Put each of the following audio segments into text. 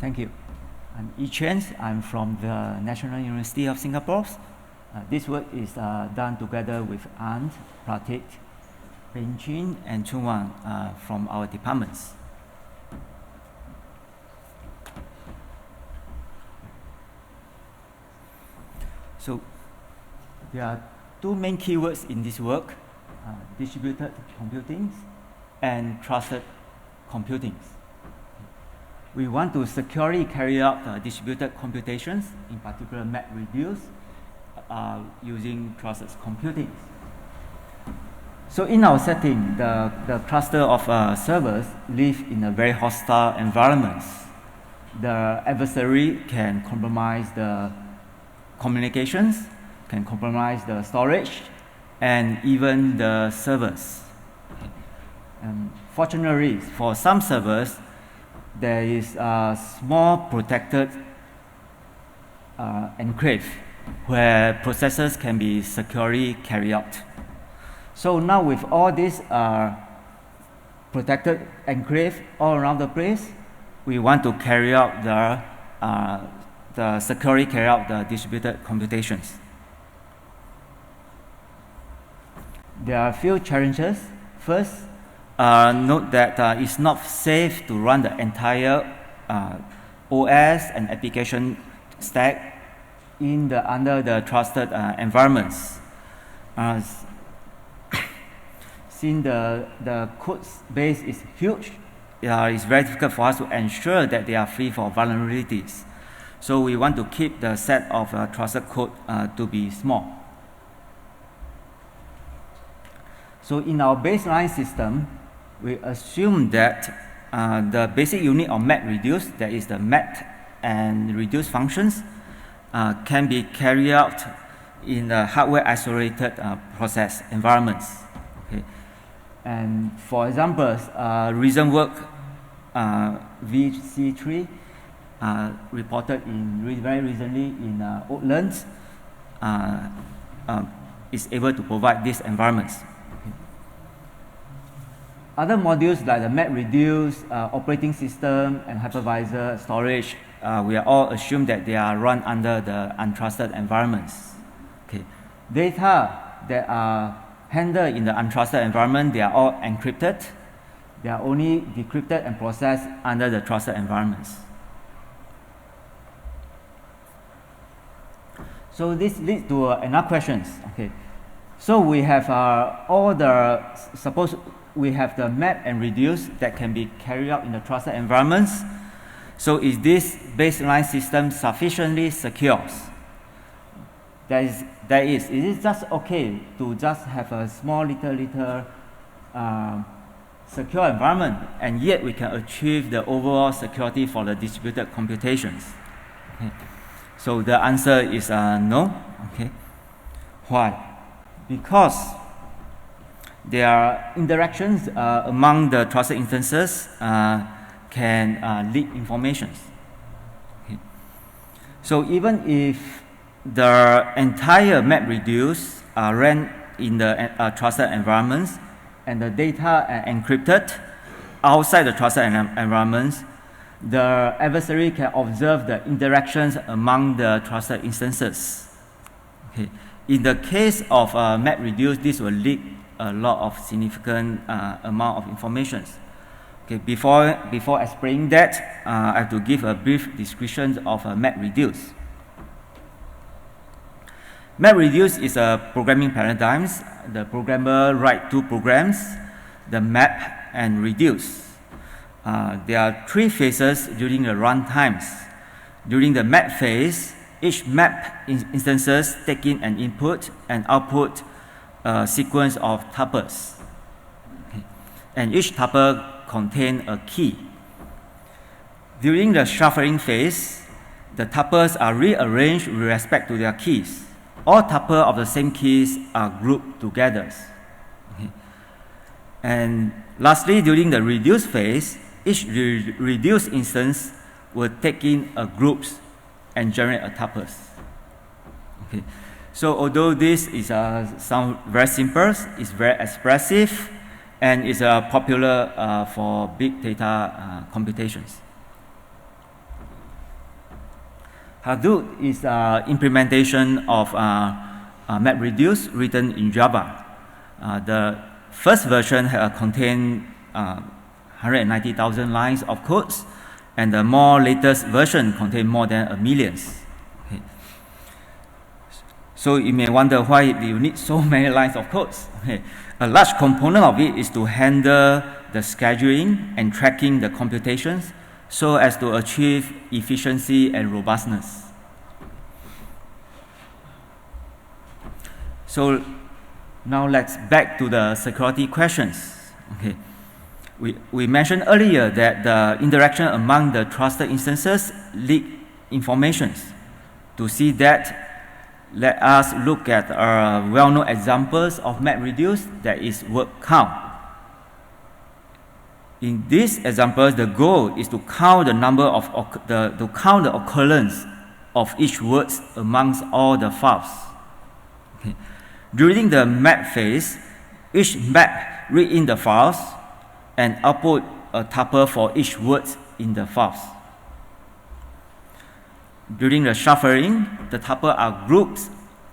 Thank you. I'm Ee-Chien. I'm from the National University of Singapore. This work is done together with Ant, Prateek, Beng, and Chunwang from our departments. So there are two main keywords in this work, distributed computing and trusted computing. We want to securely carry out distributed computations, in particular MapReduce, using trusted computing. So in our setting, the cluster of servers live in a very hostile environment. The adversary can compromise the communications, can compromise the storage, and even the servers. Fortunately, for some servers, there is a small protected enclave where processes can be securely carried out. So now with all these protected enclave all around the place, we want to carry out the securely carry out the distributed computations. There are a few challenges. First, note that it's not safe to run the entire OS and application stack under the trusted environments. Since the code base is huge, it's very difficult for us to ensure that they are free for vulnerabilities. So we want to keep the set of trusted code to be small. So in our baseline system, we assume that the basic unit of MapReduce, that is the map and reduce functions, can be carried out in the hardware isolated process environments. Okay. And for example, recent work VC3 reported very recently in Oakland is able to provide these environments. Other modules like the MapReduce, operating system, and hypervisor storage, we are all assumed that they are run under the untrusted environments. Okay. Data that are handled in the untrusted environment, they are all encrypted. They are only decrypted and processed under the trusted environments. So this leads to another question. Okay. So we have suppose we have the map and reduce that can be carried out in the trusted environments. So is this baseline system sufficiently secure? Is it just okay to just have a small little secure environment, and yet we can achieve the overall security for the distributed computations? Okay. So the answer is no. Okay. Why? Because there are interactions among the trusted instances can leak information. Okay. So even if the entire MapReduce ran in the trusted environments and the data are encrypted outside the trusted environments, the adversary can observe the interactions among the trusted instances. Okay. In the case of MapReduce, this will leak a lot of significant amount of information. Okay, before explaining that, I have to give a brief description of MapReduce. MapReduce is a programming paradigm. The programmer writes two programs, the map and reduce. There are three phases during the run times. During the map phase, each map instances take in an input and output sequence of tuples. Okay. And each tuple contains a key. During the shuffling phase, the tuples are rearranged with respect to their keys. All tuples of the same keys are grouped together. Okay. And lastly, during the reduce phase, each reduced instance will take in a groups and generate a tuples. Okay. So although this is sound very simple, it's very expressive, and is popular for big data computations. Hadoop is an implementation of MapReduce written in Java. The first version contained 190,000 lines of codes, and the more latest version contains more than 1 million. Okay. So you may wonder why you need so many lines of codes. Okay. A large component of it is to handle the scheduling and tracking the computations so as to achieve efficiency and robustness. So now let's back to the security questions. Okay. We mentioned earlier that the interaction among the trusted instances leak informations. To see that, let us look at well-known examples of MapReduce, that is word count. In these examples, the goal is to count the number of to count the occurrence of each word amongst all the files. Okay. During the map phase, each map read in the files and output a tuple for each word in the files. During the shuffling, the tuples are grouped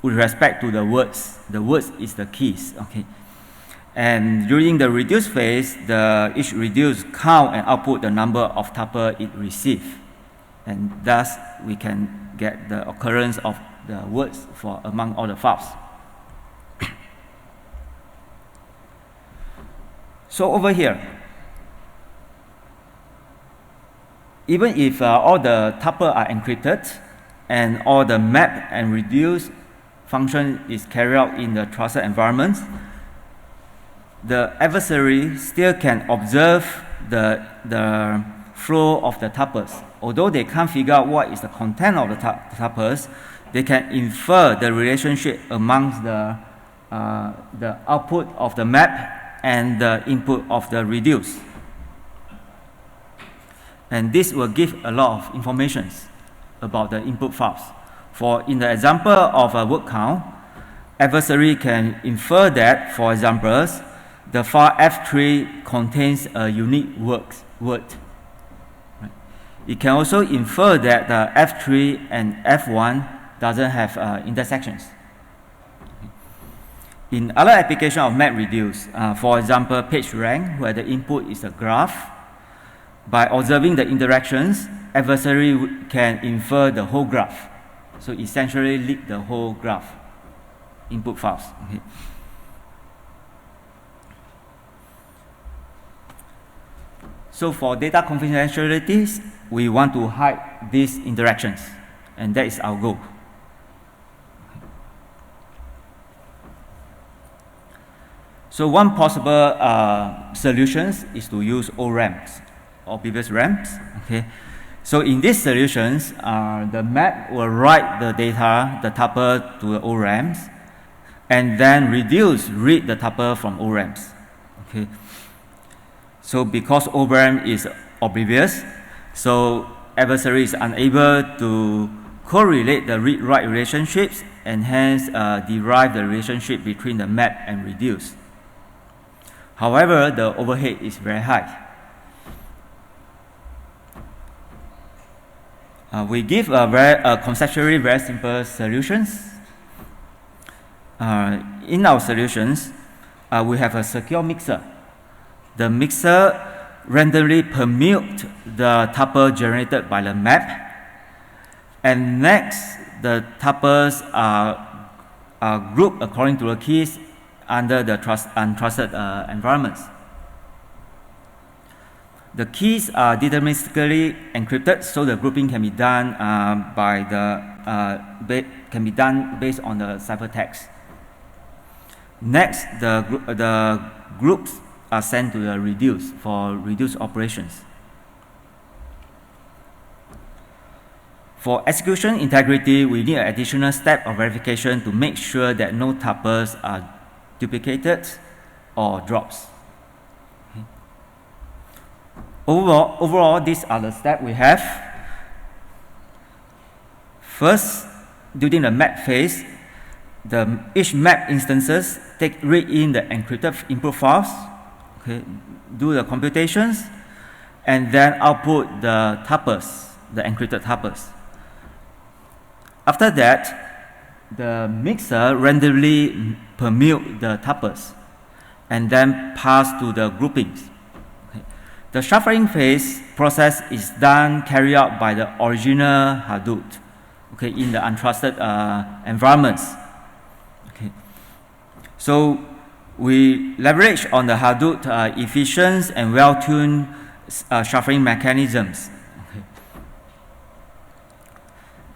with respect to the words. The words is the keys. Okay. And during the reduce phase, each reduce count and output the number of tuples it receives. And thus, we can get the occurrence of the words for among all the files. So over here, even if all the tuples are encrypted and all the map and reduce function is carried out in the trusted environment, the adversary still can observe the flow of the tuples. Although they can't figure out what is the content of the tuples, they can infer the relationship amongst the output of the map and the input of the reduce. And this will give a lot of information about the input files. For in the example of a word count, adversary can infer that, for example, the file F3 contains a unique word. Right. It can also infer that the F3 and F1 doesn't have intersections. In other applications of MapReduce, for example, page rank, where the input is a graph, by observing the interactions, adversary can infer the whole graph. So essentially leak the whole graph input files. Okay. So for data confidentiality, we want to hide these interactions, and that is our goal. So one possible solutions is to use ORAMs, Oblivious RAMs. Okay. So in these solutions, the map will write the data, the tuple, to the ORAMs, and then read the tuple from ORAMs. Okay. So because ORAM is oblivious, so adversary is unable to correlate the read-write relationships and hence derive the relationship between the map and reduce. However, the overhead is very high. We give conceptually very simple solutions. In our solutions, we have a secure mixer. The mixer randomly permutes the tuple generated by the map, and next the tuples are grouped according to the keys under the untrusted environments. The keys are deterministically encrypted, so the grouping can be done based on the ciphertext. Next, the groups are sent to the reduce for reduce operations. For execution integrity, we need an additional step of verification to make sure that no tuples are duplicated or drops. Okay. Overall, these are the steps we have. First, during the map phase, each map instances read in the encrypted input files, okay, do the computations, and then output the tuples, the encrypted tuples. After that, the mixer randomly permute the tuples and then pass to the groupings. Okay. The shuffling phase process is done carried out by the original Hadoop, okay, in the untrusted environments. Okay. So we leverage on the Hadoop efficient and well-tuned shuffling mechanisms. Okay.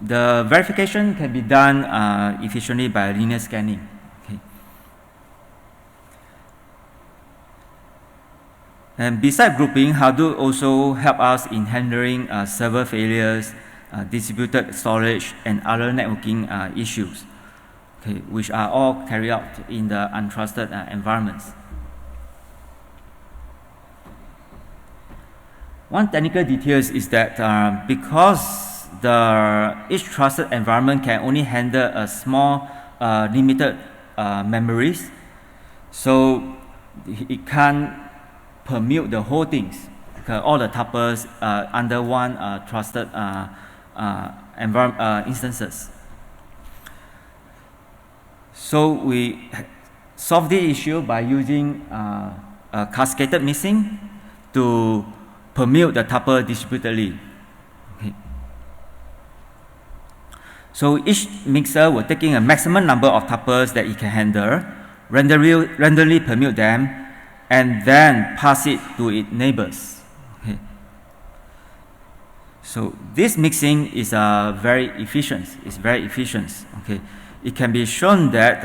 The verification can be done efficiently by linear scanning. Okay. And besides grouping, Hadoop also help us in handling server failures, distributed storage, and other networking issues, okay, which are all carried out in the untrusted environments. One technical detail is that because each trusted environment can only handle a small limited memories, so it can't permute the whole things, all the tuples under one trusted instances. So we solve the issue by using a cascaded mixing to permute the tuple distributedly. Okay. So each mixer will take in a maximum number of tuples that it can handle, randomly permute them, and then pass it to its neighbors. Okay. So this mixing is very efficient. It's very efficient. Okay. It can be shown that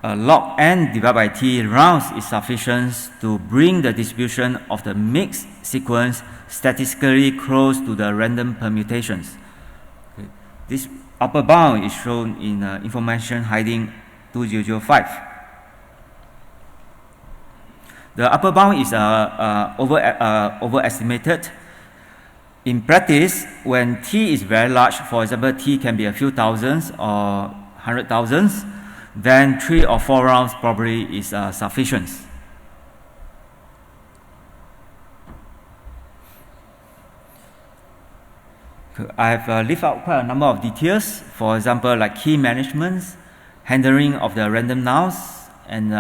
log n divided by t rounds is sufficient to bring the distribution of the mixed sequence statistically close to the random permutations. Okay. This upper bound is shown in information hiding 2005. The upper bound is overestimated. In practice, when t is very large, for example, t can be a few thousands or 100,000s, then 3 or 4 rounds probably is sufficient. I have left out quite a number of details, for example, like key management, handling of the random nulls, and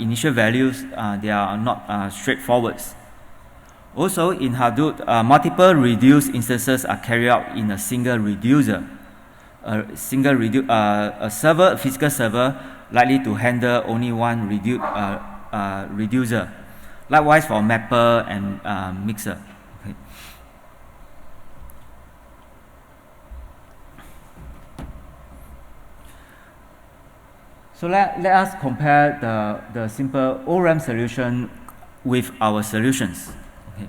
initial values. They are not straightforward. Also, in Hadoop, multiple reduce instances are carried out in a single reducer. A physical server likely to handle only one reducer. Likewise for mapper and mixer. Okay. So let us compare the simple ORAM solution with our solutions. Okay.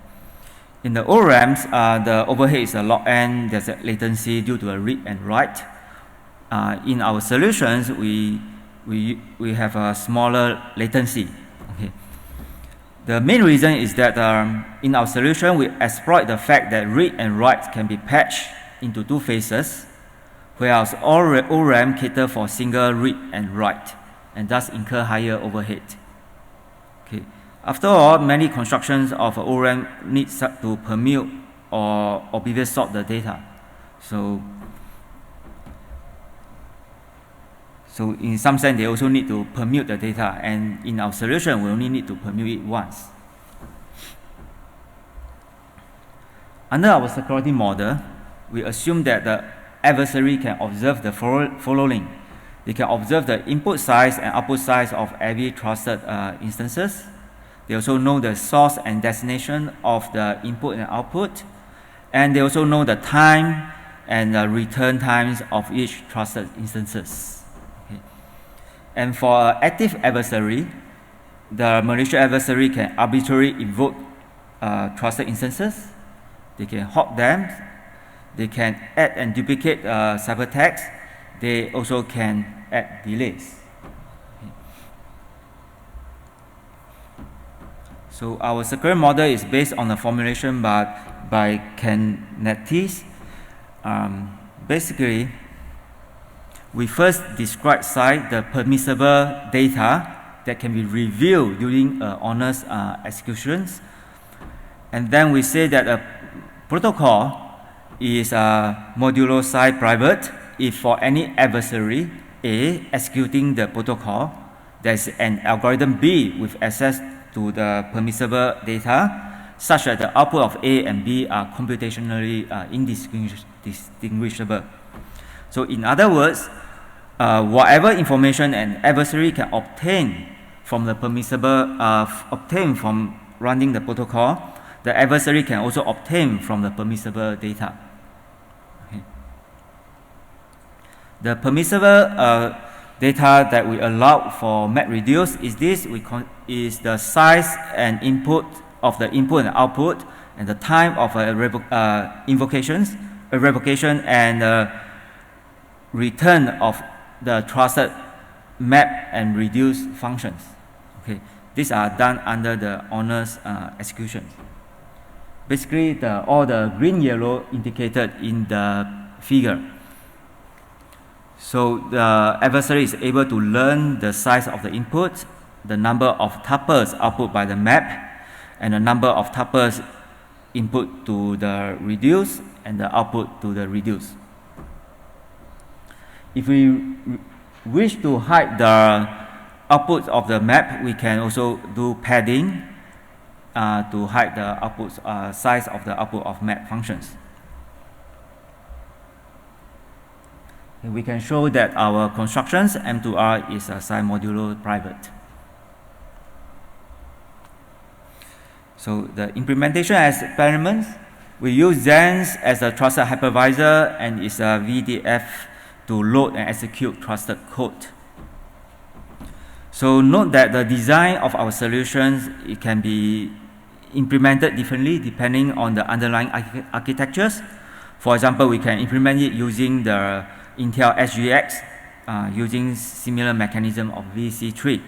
In the ORAMs, the overhead is a log n, there's a latency due to a read and write. In our solutions, we have a smaller latency. Okay. The main reason is that in our solution, we exploit the fact that read and write can be patched into two phases, whereas ORAM cater for single read and write, and thus incur higher overhead. Okay. After all, many constructions of ORAM need to permute or Oblivious sort the data. So in some sense, they also need to permute the data, and in our solution, we only need to permute it once. Under our security model, we assume that the adversary can observe the following. They can observe the input size and output size of every trusted instances. They also know the source and destination of the input and output, and they also know the time and the return times of each trusted instances. And for active adversary, the malicious adversary can arbitrarily invoke trusted instances. They can hop them. They can add and duplicate ciphertext. They also can add delays. Okay. So our security model is based on a formulation by Canetti. Basically, we first describe the permissible data that can be revealed during honest executions. And then we say that a protocol is Modulo-V private if for any adversary A executing the protocol, there's an algorithm B with access to the permissible data, such that the output of A and B are computationally indistinguishable. So in other words, whatever information an adversary can obtain from the permissible, obtain from running the protocol, the adversary can also obtain from the permissible data. Okay. The permissible data that we allow for MapReduce is this: is the size and input of the input and output, and the time of revocation and return of the trusted map and reduce functions. Okay, these are done under the honors execution. Basically, all the green yellow indicated in the figure. So the adversary is able to learn the size of the input, the number of tuples output by the map, and the number of tuples input to the reduce and the output to the reduce. If we wish to hide the output of the map, we can also do padding to hide the output size of the output of map functions. And we can show that our constructions M2R is assigned modulo private. So the implementation experiments, we use Zhang as a trusted hypervisor and its a VDF to load and execute trusted code. So note that the design of our solutions, it can be implemented differently depending on the underlying architectures. For example, we can implement it using the Intel SGX using similar mechanism of VC3.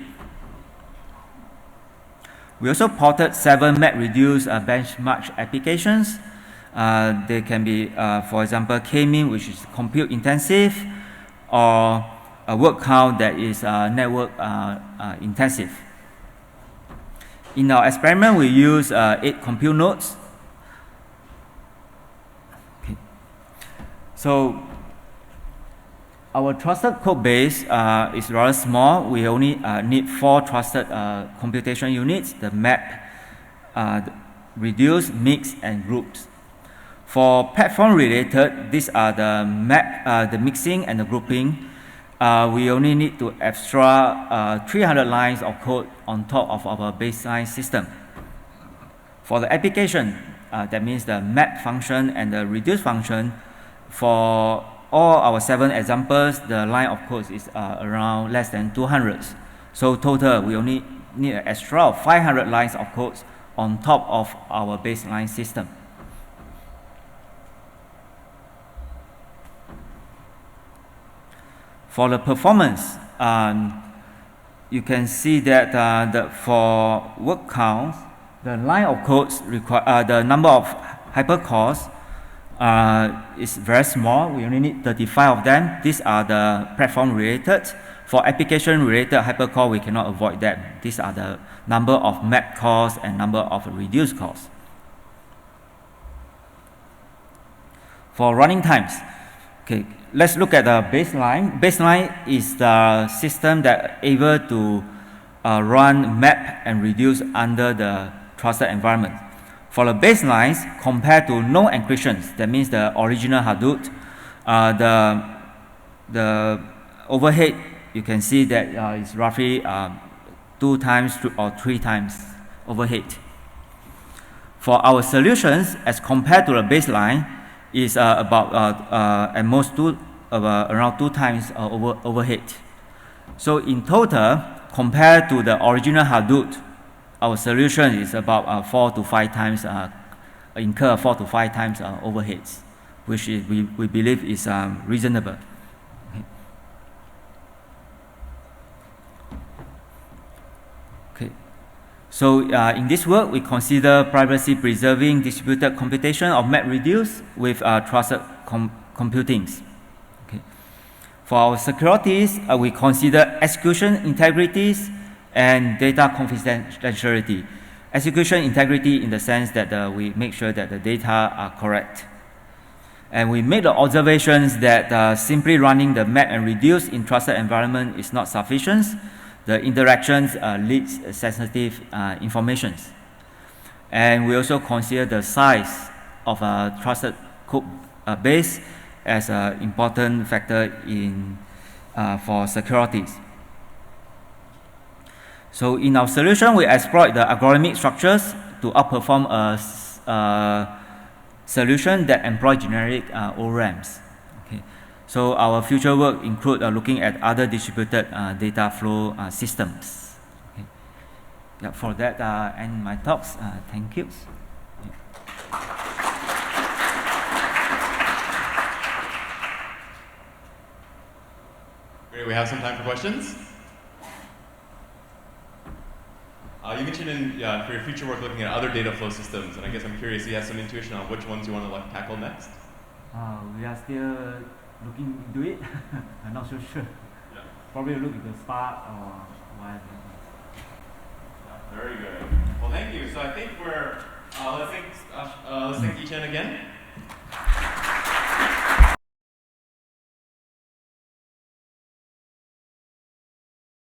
We also ported 7 MapReduce benchmark applications. They can be, for example, K-mean, which is compute intensive, or a word count that is network intensive. In our experiment, we use 8 compute nodes. Okay. So our trusted code base is rather small. We only need 4 trusted computation units: the map, reduce, mix, and groups. For platform related, these are the map, the mixing and the grouping. We only need to extra 300 lines of code on top of our baseline system. For the application, that means the map function and the reduce function, for all our 7 examples, the line of code is around less than 200. So total, we only need an extra of 500 lines of code on top of our baseline system. For the performance, you can see that for word counts, the line of codes require the number of hypercores is very small. We only need 35 of them. These are the platform related. For application related hypercore, we cannot avoid them. These are the number of map cores and number of reduced cores. For running times, okay, let's look at the baseline. Baseline is the system that able to run map and reduce under the trusted environment. For the baselines, compared to no encryptions, that means the original Hadoop, the overhead, you can see that it's roughly 2 times or 3 times overhead. For our solutions, as compared to the baseline, is about at most around 2 times overhead. So in total, compared to the original Hadoop, our solution is about 4 to 5 times incur 4 to 5 times overheads, which is, we believe is reasonable. Okay. So in this work, we consider privacy-preserving distributed computation of MapReduce with trusted computings. Okay. For our securities, we consider execution integrities and data confidentiality. Execution integrity in the sense that we make sure that the data are correct. And we made the observations that simply running the MapReduce in trusted environment is not sufficient. The interactions leads sensitive information. And we also consider the size of a trusted code base as an important factor in for security. So in our solution, we exploit the algorithmic structures to outperform a solution that employ generic ORAMs. Okay. So our future work include looking at other distributed data flow systems. Okay. Yeah, for that, end my talks. Thank you. Great, we have some time for questions. You mentioned for your future work looking at other data flow systems, and I guess I'm curious, you have some intuition on which ones you want to tackle next? We are still looking into it. I'm not so sure. Yeah. Probably look at the Spark or whatever. Yeah, very good. Well, thank you. So I think let's thank Ee-Chien again.